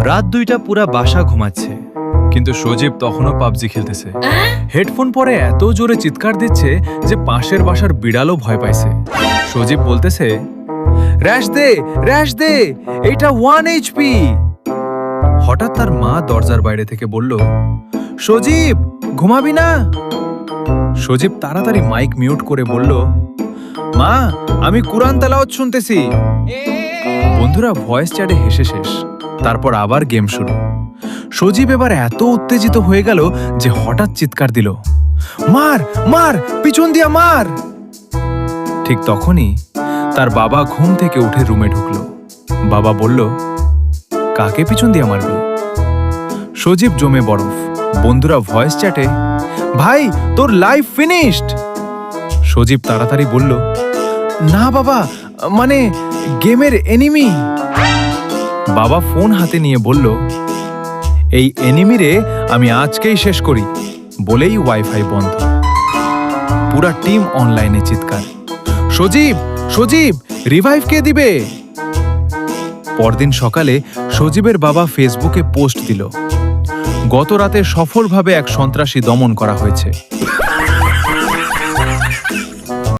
রাত 2টা পুরা বাসা ঘুমাচ্ছে, কিন্তু সজীব তখনও পাবজি খেলতেছে। হেডফোন পরে এত জোরে চিৎকার দিচ্ছে যে পাশের বাসার বিড়ালও ভয় পাইছে। সজীব বলতেছে, র্যাশ দে, র্যাশ দে, এইটা 1 HP। হঠাৎ তার মা দরজার বাইরে থেকে বলল, সজীব ঘুমাবি না? সজীব তাড়াতাড়ি মাইক মিউট করে বলল, মা আমি কুরআন তেলাওয়াত শুনতেছি। বন্ধুরা ভয়েস চ্যাটে হেসে শেষ। তারপর আবার গেম শুরু। সজীব এবার এত উত্তেজিত হয়ে গেল যে হঠাৎ চিৎকার দিল, মার মার, পিছন দিয়া মার। ঠিক তখনই তার বাবা ঘুম থেকে উঠে রুমে ঢুকলো। বাবা বলল, কাকে পিছন দিয়া মারবি? সজীব জমে বরফ। বন্ধুরা ভয়েস চ্যাটে, ভাই তোর লাইফ ফিনিশড। সজীব তাড়াতাড়ি বলল, না বাবা, মানে গেমের এনিমি। বাবা ফোন হাতে নিয়ে বলল, এই এনিমিরে আমি আজকেই শেষ করি। বলেই ওয়াইফাই বন্ধ। পুরা টিম অনলাইনে চিৎকার, সজীব সজীব রিভাইভ কে দিবে? পরদিন সকালে সজীবের বাবা ফেসবুকে পোস্ট দিল, গত রাতে সফলভাবে এক সন্ত্রাসী দমন করা হয়েছে।